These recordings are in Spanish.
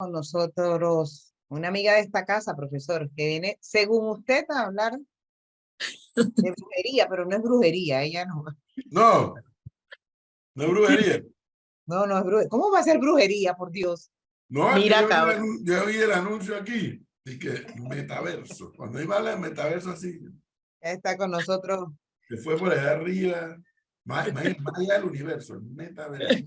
con nosotros una amiga de esta casa, profesor, que viene, según usted, a hablar de brujería, pero no es brujería, ella no. No, no es brujería. No, no es brujería. ¿Cómo va a ser brujería, por Dios? No, es que Mira, cabrón. yo vi el anuncio aquí. Y que metaverso. Cuando iba a hablar de metaverso así, Está con nosotros. se fue por allá arriba. Más allá del universo, el metaverso.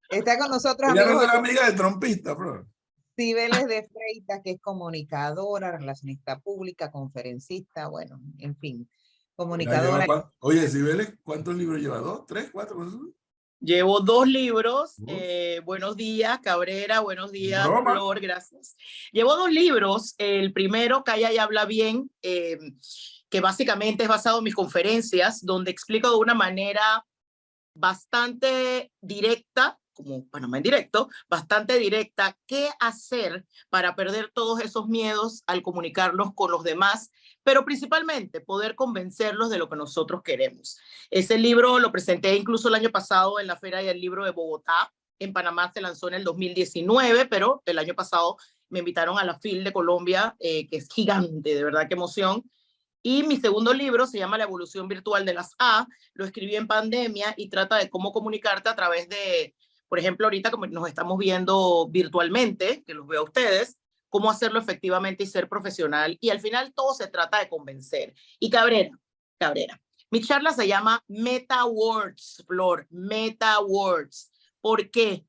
Está con nosotros, Ella no amigos, será amiga de trompista, bro. Cibeles de Freitas, que es comunicadora, relacionista pública, conferencista, bueno, en fin, Ya lleva, comunicadora. oye, Cibeles, ¿cuántos libros lleva? ¿2, 3, 4? Llevo 2 libros. Dos. Buenos días, Cabrera. Buenos días, Broma. Flor. Gracias. Llevo 2 libros. El primero, Calla y habla bien, que básicamente es basado en mis conferencias, donde explico de una manera bastante directa, como Panamá en directo, bastante directa, qué hacer para perder todos esos miedos al comunicarnos con los demás, pero principalmente poder convencerlos de lo que nosotros queremos. Ese libro lo presenté incluso el año pasado en la Feria del Libro de Bogotá. En Panamá se lanzó en el 2019, pero el año pasado me invitaron a la FIL de Colombia, que es gigante, de verdad, qué emoción. Y mi segundo libro se llama La evolución virtual de las A. Lo escribí en pandemia y trata de cómo comunicarte a través de, por ejemplo, ahorita como nos estamos viendo virtualmente, que los veo a ustedes, cómo hacerlo efectivamente y ser profesional. Y al final todo se trata de convencer. Y Cabrera. Mi charla se llama Meta Words, Flor, Meta Words. ¿Por qué?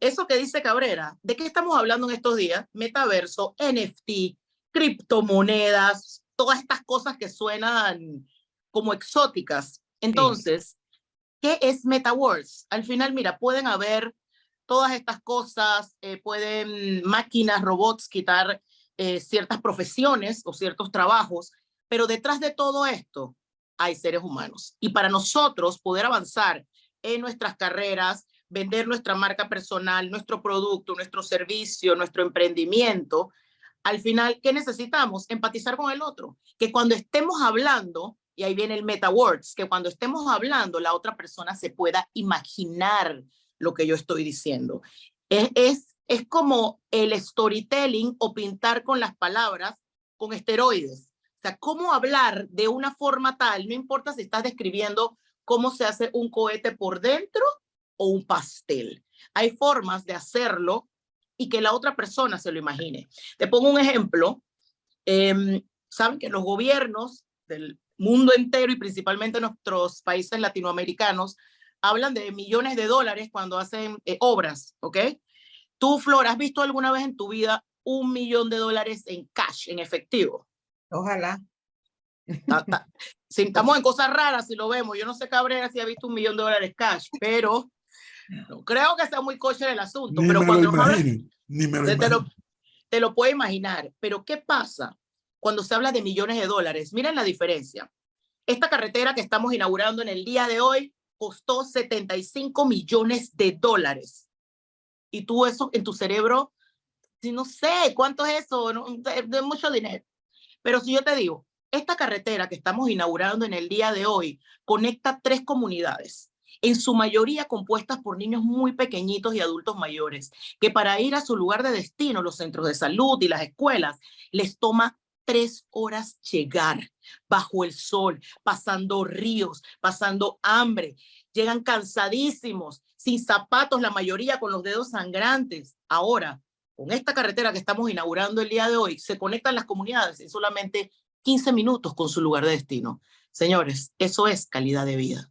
Eso que dice Cabrera, ¿de qué estamos hablando en estos días? Metaverso, NFT, criptomonedas, todas estas cosas que suenan como exóticas. Entonces, ¿qué es MetaWords? Al final, mira, pueden haber todas estas cosas, pueden máquinas, robots quitar ciertas profesiones o ciertos trabajos, pero detrás de todo esto hay seres humanos. Y para nosotros poder avanzar en nuestras carreras, vender nuestra marca personal, nuestro producto, nuestro servicio, nuestro emprendimiento, al final, ¿qué necesitamos? Empatizar con el otro. Que cuando estemos hablando, y ahí viene el MetaWords, que cuando estemos hablando, la otra persona se pueda imaginar lo que yo estoy diciendo. Es como el storytelling o pintar con las palabras con esteroides. O sea, cómo hablar de una forma tal, no importa si estás describiendo cómo se hace un cohete por dentro o un pastel. Hay formas de hacerlo y que la otra persona se lo imagine. Te pongo un ejemplo. Saben que los gobiernos del mundo entero y principalmente nuestros países latinoamericanos hablan de millones de dólares cuando hacen obras, ¿ok? Tú, Flor, ¿has visto alguna vez en tu vida $1.000.000 en cash, en efectivo? Ojalá. Si estamos en cosas raras, si lo vemos, yo no sé, Cabrera, si ha visto $1.000.000 cash, pero no creo que sea muy coche el asunto. Ni pero me cuando lo imagino, ni me lo imagino. Te lo puedo imaginar, pero ¿qué pasa cuando se habla de millones de dólares? Miren la diferencia. Esta carretera que estamos inaugurando en el día de hoy costó $75 millones. Y tú eso en tu cerebro, si no sé cuánto es eso, no, de mucho dinero. Pero si yo te digo, esta carretera que estamos inaugurando en el día de hoy conecta 3 comunidades, en su mayoría compuestas por niños muy pequeñitos y adultos mayores, que para ir a su lugar de destino, los centros de salud y las escuelas, les toma 3 horas llegar bajo el sol, pasando ríos, pasando hambre. Llegan cansadísimos, sin zapatos, la mayoría con los dedos sangrantes. Ahora, con esta carretera que estamos inaugurando el día de hoy, se conectan las comunidades en solamente 15 minutos con su lugar de destino. Señores, eso es calidad de vida.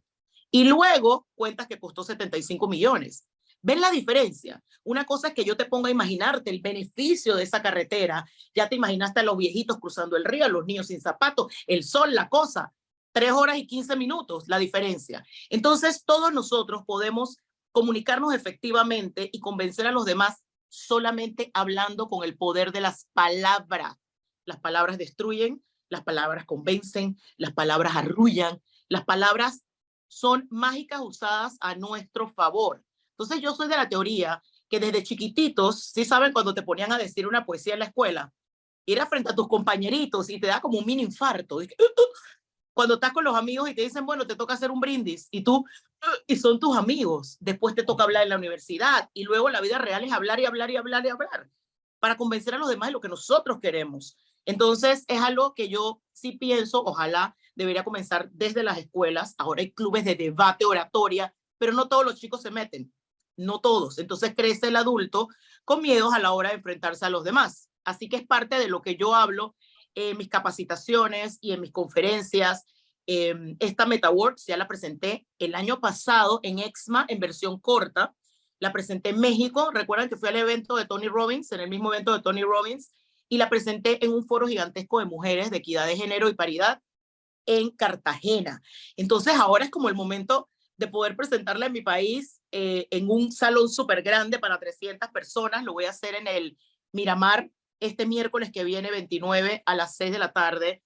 Y luego cuentas que costó 75 millones. ¿Ven la diferencia? Una cosa es que yo te ponga a imaginarte el beneficio de esa carretera. Ya te imaginaste a los viejitos cruzando el río, a los niños sin zapatos, el sol, la cosa. 3 horas y 15 minutos, la diferencia. Entonces, todos nosotros podemos comunicarnos efectivamente y convencer a los demás solamente hablando con el poder de las palabras. Las palabras destruyen, las palabras convencen, las palabras arrullan, las palabras son mágicas usadas a nuestro favor. Entonces yo soy de la teoría que desde chiquititos, ¿sí saben cuando te ponían a decir una poesía en la escuela? Ir a frente a tus compañeritos y te da como un mini infarto. Cuando estás con los amigos y te dicen, bueno, te toca hacer un brindis y tú, y son tus amigos. Después te toca hablar en la universidad y luego la vida real es hablar y hablar y hablar y hablar. para convencer a los demás de lo que nosotros queremos. Entonces, es algo que yo sí pienso, ojalá debería comenzar desde las escuelas. Ahora hay clubes de debate, oratoria, pero no todos los chicos se meten, no todos. Entonces crece el adulto con miedos a la hora de enfrentarse a los demás. Así que es parte de lo que yo hablo en mis capacitaciones y en mis conferencias. Esta MetaWorks ya la presenté el año pasado en EXMA en versión corta. La presenté en México. Recuerdan que fui al evento de Tony Robbins, en el mismo evento de Tony Robbins, y la presenté en un foro gigantesco de mujeres de equidad de género y paridad en Cartagena. Entonces ahora es como el momento de poder presentarla en mi país, en un salón súper grande para 300 personas. Lo voy a hacer en el Miramar este miércoles que viene, 29 a las 6 de la tarde.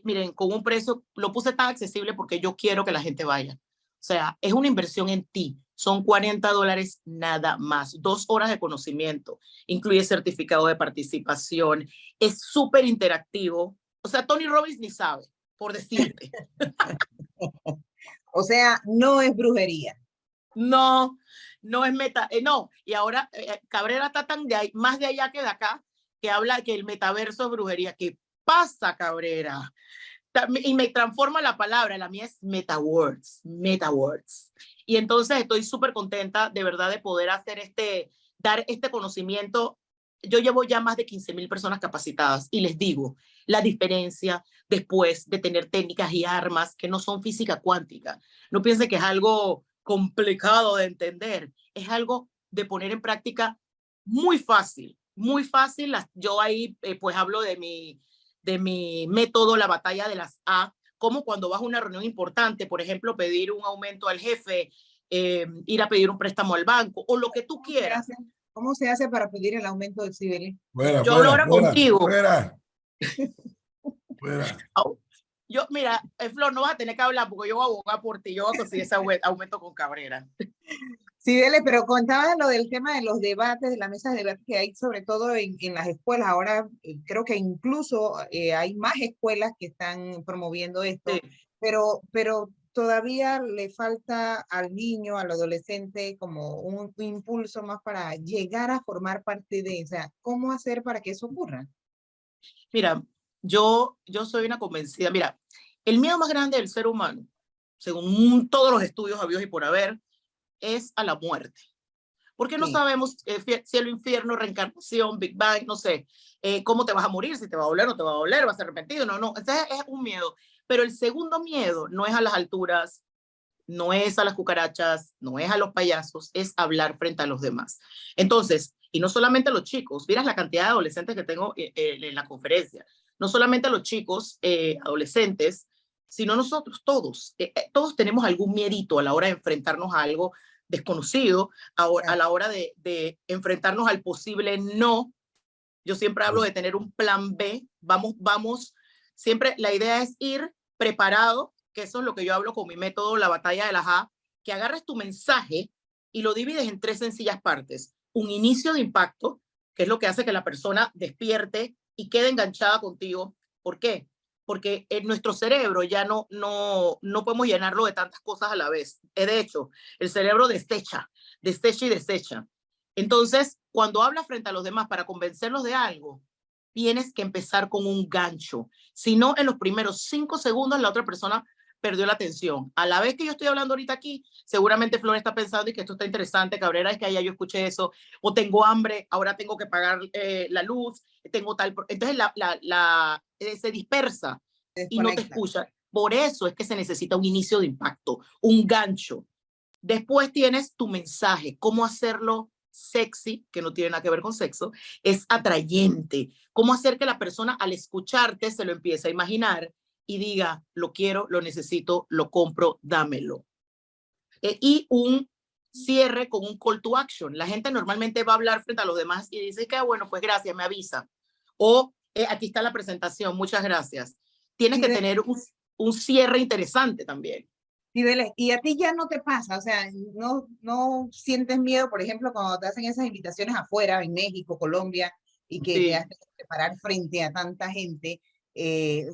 Miren, con un precio, lo puse tan accesible porque yo quiero que la gente vaya. O sea, es una inversión en ti. Son $40 nada más. 2 horas de conocimiento. Incluye certificado de participación. Es súper interactivo. O sea, Tony Robbins ni sabe, por decirte. O sea, no es brujería. No, no es no. Y ahora Cabrera está tan más de allá que de acá, que habla que el metaverso es brujería. ¿Qué pasa, Cabrera? Y me transforma la palabra, la mía es MetaWords, MetaWords. Y entonces estoy súper contenta de verdad de poder hacer dar este conocimiento. Yo llevo ya más de 15,000 personas capacitadas y les digo la diferencia después de tener técnicas y armas que no son física cuántica. No piensen que es algo complicado de entender, es algo de poner en práctica muy fácil, muy fácil. Yo ahí pues hablo de mi método, la batalla de las A, como cuando vas a una reunión importante, por ejemplo, pedir un aumento al jefe, ir a pedir un préstamo al banco, o lo que tú quieras. ¿Cómo se hace para pedir el aumento del Cibeles? Fuera, Yo hablo ahora contigo. Fuera. Fuera. Yo, mira, Flor, no vas a tener que hablar porque yo voy a abogar por ti, yo voy a conseguir ese aumento con Cabrera. Cibeles, pero contaba lo del tema de los debates, de las mesas de debate que hay, sobre todo en las escuelas. Ahora creo que incluso hay más escuelas que están promoviendo esto, Sí. pero todavía le falta al niño, al adolescente, como un impulso más para llegar a formar parte de, o sea, ¿cómo hacer para que eso ocurra? Mira, yo soy una convencida. Mira, el miedo más grande del ser humano, según todos los estudios habidos y por haber, es a la muerte. Porque no sabemos cielo, infierno, reencarnación, Big Bang, no sé, cómo te vas a morir, si te va a doler o no te va a doler, vas a ser arrepentido, no. Ese es un miedo. Pero el segundo miedo no es a las alturas, no es a las cucarachas, no es a los payasos, es hablar frente a los demás. Entonces, y no solamente a los chicos, miras la cantidad de adolescentes que tengo en la conferencia, no solamente a los chicos, adolescentes, sino nosotros todos. Todos tenemos algún miedito a la hora de enfrentarnos a algo desconocido, a la hora de enfrentarnos al posible no. Yo siempre hablo de tener un plan B. Vamos, siempre la idea es ir preparado, que eso es lo que yo hablo con mi método, la batalla de las A, que agarres tu mensaje y lo divides en 3 sencillas partes. Un inicio de impacto, que es lo que hace que la persona despierte y quede enganchada contigo. ¿Por qué? Porque en nuestro cerebro ya no podemos llenarlo de tantas cosas a la vez. De hecho, el cerebro desecha y desecha. Entonces, cuando hablas frente a los demás para convencerlos de algo, tienes que empezar con un gancho. Si no, en los primeros 5 segundos la otra persona perdió la atención. A la vez que yo estoy hablando ahorita aquí, seguramente Flor está pensando y que esto está interesante, Cabrera, es que allá yo escuché eso, o tengo hambre, ahora tengo que pagar la luz, tengo tal... Entonces se dispersa y no te escucha. Por eso es que se necesita un inicio de impacto, un gancho. Después tienes tu mensaje, cómo hacerlo sexy, que no tiene nada que ver con sexo, es atrayente. Cómo hacer que la persona al escucharte se lo empiece a imaginar y diga, lo quiero, lo necesito, lo compro, dámelo. Y un cierre con un call to action. La gente normalmente va a hablar frente a los demás y dice que, bueno, pues gracias, me avisa. O aquí está la presentación, muchas gracias. Tienes que tener un cierre interesante también. Y a ti ya no te pasa, o sea, no sientes miedo, por ejemplo, cuando te hacen esas invitaciones afuera, en México, Colombia, y que te hacen preparar frente a tanta gente,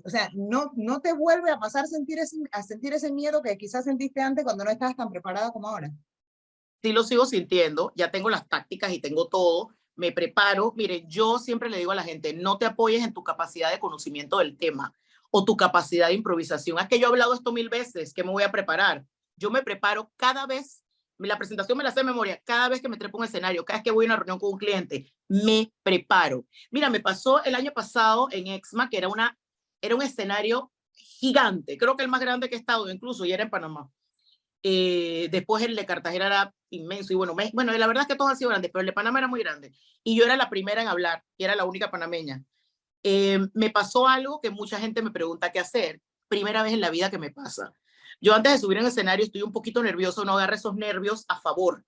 o sea, no te vuelve a pasar sentir ese miedo que quizás sentiste antes cuando no estabas tan preparada como ahora. Sí lo sigo sintiendo, ya tengo las tácticas y tengo todo, me preparo. Mire, yo siempre le digo a la gente, no te apoyes en tu capacidad de conocimiento del tema o tu capacidad de improvisación. Es que yo he hablado esto 1000 veces, que me voy a preparar. Yo me preparo cada vez, la presentación me la sé de memoria, cada vez que me trepo un escenario, cada vez que voy a una reunión con un cliente, me preparo. Mira, me pasó el año pasado en EXMA, que era un escenario gigante, creo que el más grande que he estado, incluso, y era en Panamá. Después el de Cartagena era inmenso, y bueno, la verdad es que todos han sido grandes, pero el de Panamá era muy grande, y yo era la primera en hablar, y era la única panameña. Me pasó algo que mucha gente me pregunta qué hacer, primera vez en la vida que me pasa. Yo antes de subir en el escenario estoy un poquito nervioso, no agarre esos nervios a favor.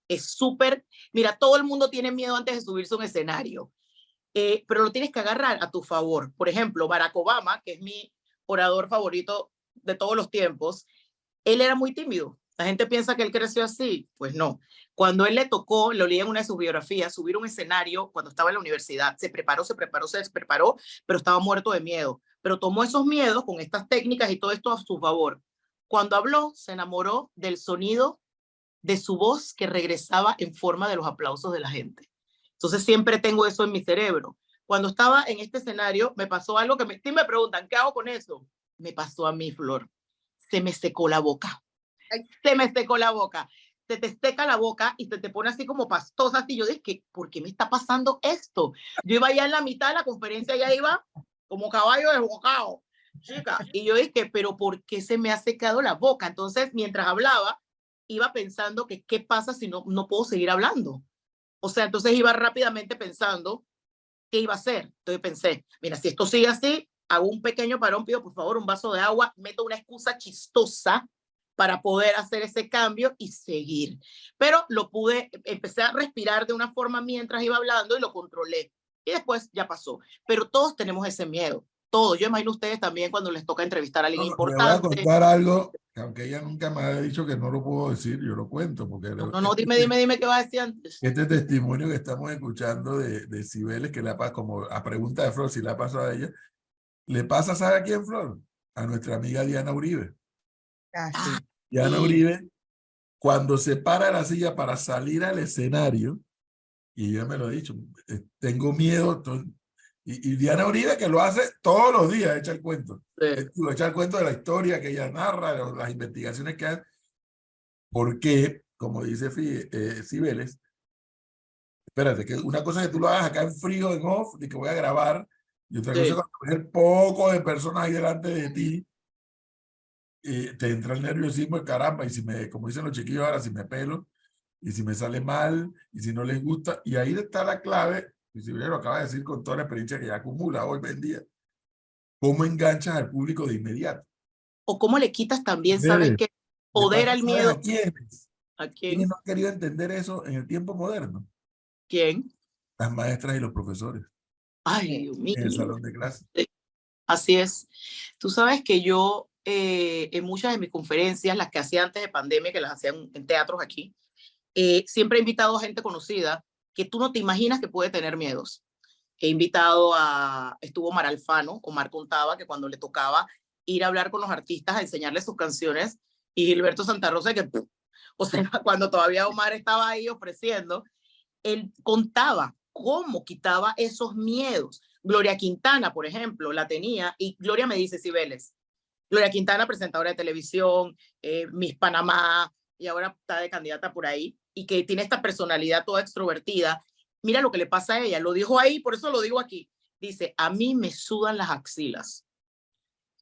Es súper, mira, todo el mundo tiene miedo antes de subirse a un escenario, pero lo tienes que agarrar a tu favor. Por ejemplo, Barack Obama, que es mi orador favorito de todos los tiempos, él era muy tímido. La gente piensa que él creció así. Pues no. Cuando él le tocó, lo leí en una de sus biografías, subir un escenario cuando estaba en la universidad. Se preparó, pero estaba muerto de miedo. Pero tomó esos miedos con estas técnicas y todo esto a su favor. Cuando habló, se enamoró del sonido de su voz que regresaba en forma de los aplausos de la gente. Entonces siempre tengo eso en mi cerebro. Cuando estaba en este escenario, me pasó algo que me preguntan, ¿qué hago con eso? Me pasó a mí, Flor. Se me secó la boca. Se me secó la boca. Se te seca la boca y se te pone así como pastosa. Y yo dije, ¿por qué me está pasando esto? Yo iba ya en la mitad de la conferencia, ya iba como caballo desbocado, chica. Y yo dije, ¿pero por qué se me ha secado la boca? Entonces, mientras hablaba, iba pensando que qué pasa si no puedo seguir hablando. O sea, entonces iba rápidamente pensando qué iba a hacer. Entonces pensé, mira, si esto sigue así, hago un pequeño parón, pido por favor un vaso de agua, meto una excusa chistosa para poder hacer ese cambio y seguir. Pero lo pude, empecé a respirar de una forma mientras iba hablando y lo controlé. Y después ya pasó. Pero todos tenemos ese miedo. Todos. Yo imagino ustedes también cuando les toca entrevistar a alguien importante. Le voy a contar algo que aunque ella nunca me ha dicho que no lo puedo decir, yo lo cuento. Porque no, dime qué vas a decir antes. Este testimonio que estamos escuchando de Cibeles, que le pasa como a pregunta de Flor, si le ha pasado a ella, le pasa, ¿sabe a quién, Flor? A nuestra amiga Diana Uribe. Sí. Diana Uribe, cuando se para de la silla para salir al escenario, y ella me lo ha dicho, tengo miedo. Y Diana Uribe, que lo hace todos los días, echa el cuento. Echa el cuento de la historia que ella narra, las investigaciones que hace. Porque, como dice Cibeles, espérate, que una cosa es que tú lo hagas acá en frío, en off, y que voy a grabar, y otra cosa es cuando ves el poco de personas ahí delante de ti, te entra el nerviosismo de caramba, y si como dicen los chiquillos ahora, si me pelo, y si me sale mal, y si no les gusta, y ahí está la clave, y si lo acaba de decir con toda la experiencia que ya acumula hoy en día, cómo enganchas al público de inmediato. O cómo le quitas también, ¿sabes qué? Poder al miedo. ¿A quiénes? ¿A quién? ¿Quiénes no han querido entender eso en el tiempo moderno? ¿Quién? Las maestras y los profesores. Ay, Dios mío. En el salón de clase. Así es. Tú sabes que yo en muchas de mis conferencias, las que hacía antes de pandemia, que las hacían en teatros aquí, siempre he invitado a gente conocida que tú no te imaginas que puede tener miedos. He invitado estuvo Omar Alfano, Omar contaba que cuando le tocaba ir a hablar con los artistas, a enseñarles sus canciones, y Gilberto Santa Rosa, que, o sea, cuando todavía Omar estaba ahí ofreciendo, él contaba cómo quitaba esos miedos. Gloria Quintana, por ejemplo, la tenía, y Gloria me dice, Cibeles, Gloria Quintana, presentadora de televisión, Miss Panamá, y ahora está de candidata por ahí, y que tiene esta personalidad toda extrovertida. Mira lo que le pasa a ella, lo dijo ahí, por eso lo digo aquí. Dice, a mí me sudan las axilas.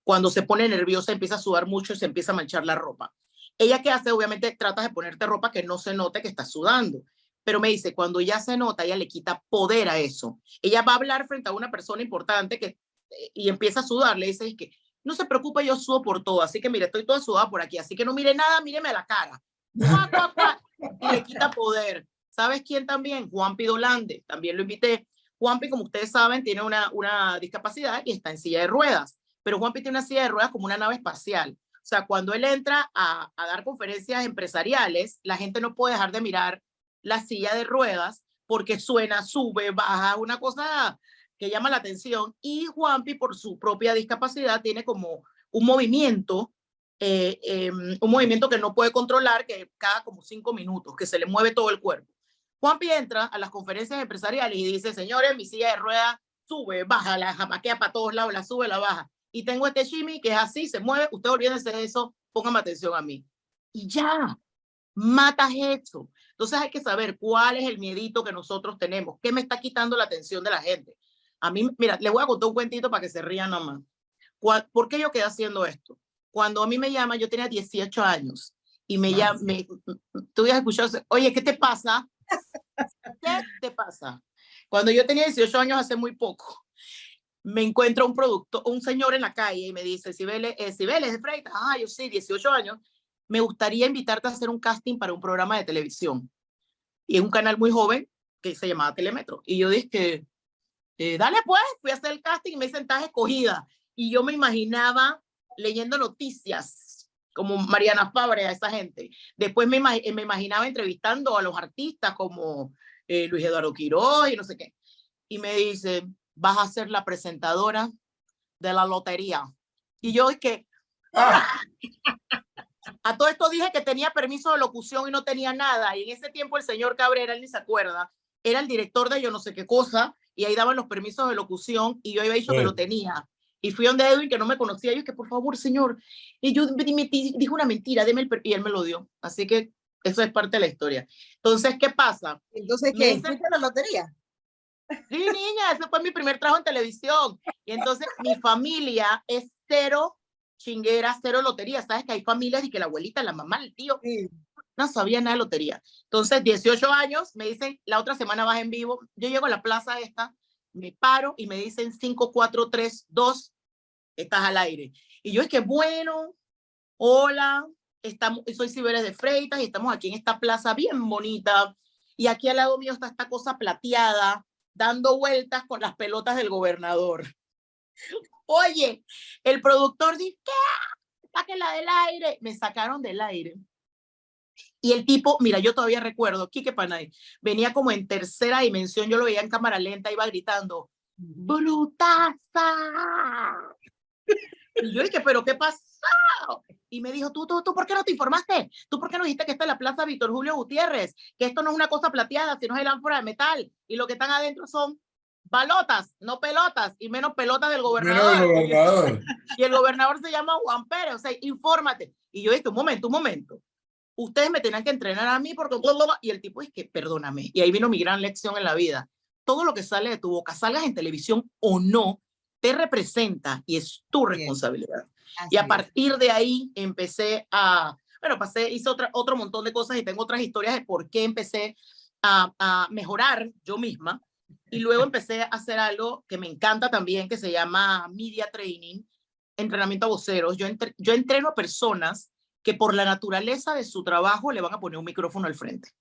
Cuando se pone nerviosa, empieza a sudar mucho y se empieza a manchar la ropa. Ella, ¿qué hace? Obviamente tratas de ponerte ropa que no se note que está sudando. Pero me dice, cuando ya se nota, ella le quita poder a eso. Ella va a hablar frente a una persona importante y empieza a sudar. Le dice, que no se preocupe, yo sudo por todo. Así que mire, estoy toda sudada por aquí. Así que no mire nada, míreme a la cara. ¡Cuá, cuá, cuá! Y le quita poder. ¿Sabes quién también? Juanpi Dolande. También lo invité. Juanpi, como ustedes saben, tiene una discapacidad y está en silla de ruedas. Pero Juanpi tiene una silla de ruedas como una nave espacial. O sea, cuando él entra a dar conferencias empresariales, la gente no puede dejar de mirar la silla de ruedas porque suena, sube, baja, una cosa que llama la atención. Y Juanpi, por su propia discapacidad, tiene como un movimiento que no puede controlar, que cada como 5 minutos, que se le mueve todo el cuerpo. Juanpi entra a las conferencias empresariales y dice, señores, mi silla de ruedas sube, baja, la jamaquea para todos lados, la sube, la baja. Y tengo este shimmy que es así, se mueve, usted olvídense de eso, póngame atención a mí. Y ya, matas eso. Entonces hay que saber cuál es el miedito que nosotros tenemos, qué me está quitando la atención de la gente. A mí, mira, les voy a contar un cuentito para que se rían nomás. ¿Por qué yo quedé haciendo esto? Cuando a mí me llaman, yo tenía 18 años y me llaman, tú habías escuchado, oye, ¿qué te pasa? ¿Qué te pasa? Cuando yo tenía 18 años, hace muy poco, me encuentro un señor en la calle y me dice, Cibeles de Freitas, yo sí, 18 años, me gustaría invitarte a hacer un casting para un programa de televisión. Y es un canal muy joven que se llamaba Telemetro. Y yo dije, dale pues, fui a hacer el casting y me dicen, estás escogida. Y yo me imaginaba leyendo noticias como Mariana Fabre a esa gente. Después me imaginaba entrevistando a los artistas como Luis Eduardo Quiroz y no sé qué. Y me dice, vas a ser la presentadora de la lotería. Y yo es que... A todo esto dije que tenía permiso de locución y no tenía nada. Y en ese tiempo el señor Cabrera, él ni se acuerda, era el director de yo no sé qué cosa, y ahí daban los permisos de locución, y yo había dicho que lo tenía. Y fui donde Edwin, que no me conocía, y yo, que por favor, señor. Y yo dije una mentira, deme el permiso, y él me lo dio. Así que eso es parte de la historia. Entonces, ¿qué pasa? Entonces, ¿qué? ¿Fuiste a la lotería? Sí, niña, ese fue mi primer trabajo en televisión. Y entonces mi familia es cero chinguera, cero lotería. Sabes que hay familias y que la abuelita, la mamá, el tío, no sabía nada de lotería. Entonces, 18 años, me dicen, la otra semana vas en vivo. Yo llego a la plaza esta, me paro y me dicen 5, 4, 3, 2, estás al aire. Y yo es que, bueno, hola, soy Cibeles de Freitas y estamos aquí en esta plaza bien bonita. Y aquí al lado mío está esta cosa plateada, dando vueltas con las pelotas del gobernador. Oye, el productor dice, ¿qué? Sáquenla del aire. Me sacaron del aire. Y el tipo, mira, yo todavía recuerdo, Quique Panay, venía como en tercera dimensión, yo lo veía en cámara lenta, iba gritando, ¡brutaza! Y yo dije, ¿pero qué pasó? Y me dijo, ¿tú por qué no te informaste? ¿Tú por qué no dijiste que esta es la plaza Víctor Julio Gutiérrez? Que esto no es una cosa plateada, sino es el ánfora de metal. Y lo que están adentro son balotas, no pelotas, y menos pelotas del gobernador. Menos el gobernador. Y el gobernador se llama Juan Pérez, o sea, infórmate. Y yo dije, un momento. Ustedes me tenían que entrenar a mí porque... Y el tipo es que, perdóname. Y ahí vino mi gran lección en la vida. Todo lo que sale de tu boca, salgas en televisión o no, te representa y es tu responsabilidad. Y a partir de ahí empecé a, hice otro montón de cosas y tengo otras historias de por qué empecé a mejorar yo misma. Y luego empecé a hacer algo que me encanta también, que se llama Media Training, entrenamiento a voceros. Yo entreno a personas que por la naturaleza de su trabajo le van a poner un micrófono al frente.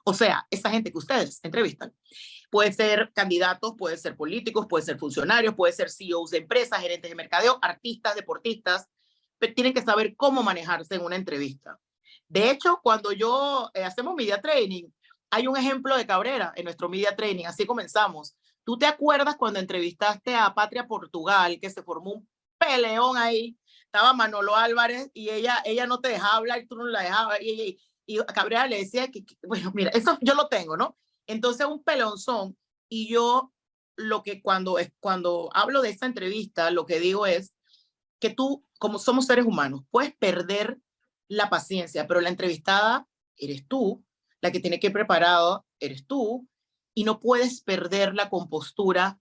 O sea, esa gente que ustedes entrevistan. Puede ser candidatos, puede ser políticos, puede ser funcionarios, puede ser CEOs de empresas, gerentes de mercadeo, artistas, deportistas, pero tienen que saber cómo manejarse en una entrevista. De hecho, cuando hacemos media training, hay un ejemplo de Cabrera en nuestro media training, así comenzamos. ¿Tú te acuerdas cuando entrevistaste a Patria Portugal, que se formó un peleón ahí? Estaba Manolo Álvarez y ella no te dejaba hablar y tú no la dejabas. Y a Cabrera le decía bueno, mira, eso yo lo tengo, ¿no? Entonces, un pelonzón. Y yo, cuando hablo de esta entrevista, lo que digo es que tú, como somos seres humanos, puedes perder la paciencia, pero la entrevistada eres tú, la que tiene que ir preparado eres tú, y no puedes perder la compostura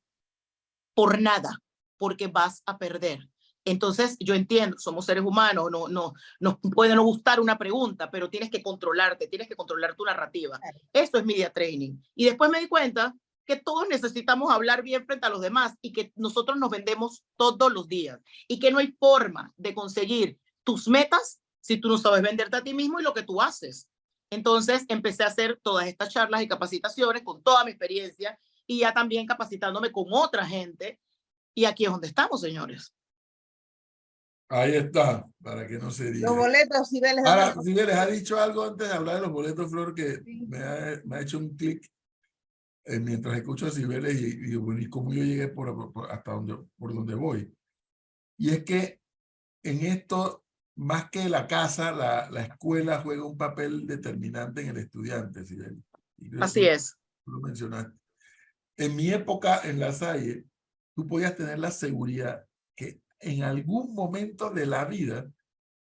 por nada, porque vas a perder. Entonces, yo entiendo, somos seres humanos, nos puede no gustar una pregunta, pero tienes que controlarte, tienes que controlar tu narrativa. Eso es media training. Y después me di cuenta que todos necesitamos hablar bien frente a los demás y que nosotros nos vendemos todos los días y que no hay forma de conseguir tus metas si tú no sabes venderte a ti mismo y lo que tú haces. Entonces, empecé a hacer todas estas charlas y capacitaciones con toda mi experiencia y ya también capacitándome con otra gente. Y aquí es donde estamos, señores. Ahí está, para que no se diga. Los boletos, Cibeles. Ahora, Cibeles ha dicho algo antes de hablar de los boletos, Flor, que me ha hecho un clic mientras escucho a Cibeles y bueno, y cómo yo llegué hasta por donde voy. Y es que en esto, más que la casa, la escuela juega un papel determinante en el estudiante, Cibeles. Así es. Tú lo mencionaste. En mi época en La Salle, tú podías tener la seguridad que en algún momento de la vida,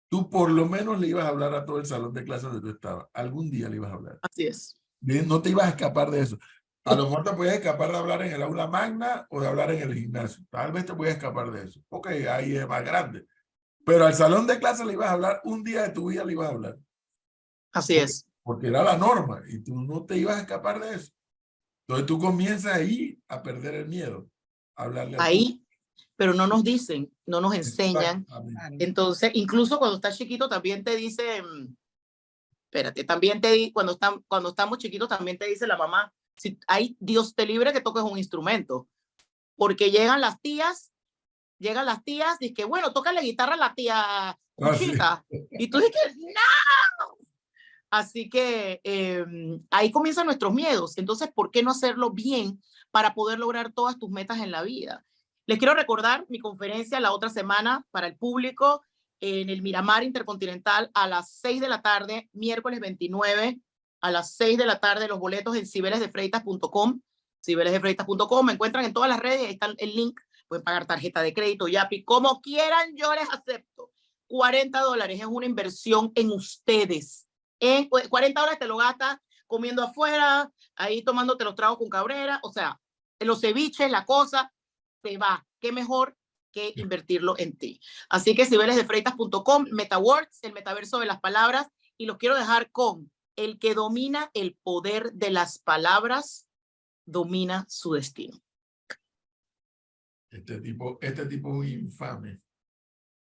tú por lo menos le ibas a hablar a todo el salón de clases donde tú estabas. Algún día le ibas a hablar. Así es. Bien, no te ibas a escapar de eso. A lo mejor te podías escapar de hablar en el aula magna o de hablar en el gimnasio. Tal vez te podías escapar de eso, porque ahí es más grande. Pero al salón de clases le ibas a hablar, un día de tu vida le ibas a hablar. Así es. Porque era la norma y tú no te ibas a escapar de eso. Entonces tú comienzas ahí a perder el miedo, a hablarle a Ahí, pero no nos dicen, no nos enseñan. Entonces, incluso cuando estás chiquito también te dicen, espérate, también cuando estamos chiquitos también te dice la mamá, si hay Dios te libre que toques un instrumento, porque llegan las tías, y que bueno, toca la guitarra a la tía Cuchita, y tú dices, no. Así que ahí comienzan nuestros miedos. Entonces, ¿por qué no hacerlo bien para poder lograr todas tus metas en la vida? Les quiero recordar mi conferencia la otra semana para el público en el Miramar Intercontinental a las 6 de la tarde, miércoles 29 a las 6 de la tarde, los boletos en ciberesdefreitas.com, ciberesdefreitas.com, me encuentran en todas las redes, ahí está el link, pueden pagar tarjeta de crédito, Yapi, como quieran, yo les acepto. $40 es una inversión en ustedes. En $40 te lo gastas comiendo afuera, ahí tomándote los tragos con Cabrera, o sea, los ceviches, la cosa, te va. Qué mejor que invertirlo en ti. Así que ciberesdefreitas.com, MetaWords, el metaverso de las palabras, y los quiero dejar con el que domina el poder de las palabras, domina su destino. Este tipo es un infame.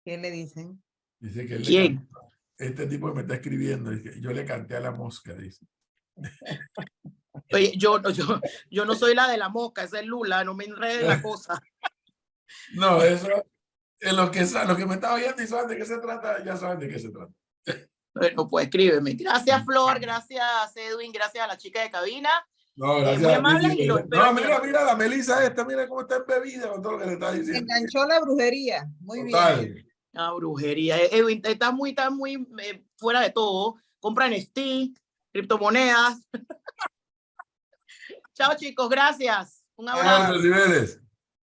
¿Qué le dicen? Dice que ¿Quién? Este tipo que me está escribiendo, dice, yo le canté a la mosca, dice. Oye, yo no soy la de la mosca, esa es Lula, no me enredes la cosa. No, eso es lo que me estaba oyendo y saben de qué se trata, ya saben de qué se trata. Bueno, pues escríbeme. Gracias, Flor, gracias, Edwin, gracias a la chica de cabina. No, gracias muy a ti, amables y lo espero. No, mira la Melissa esta, mira cómo está embebida con todo lo que le está diciendo. Enganchó la brujería. Muy Total. bien. Ah, brujería. Edwin, está muy fuera de todo. Compra NFT, criptomonedas. Chao, chicos, gracias. Un abrazo. Ciberes.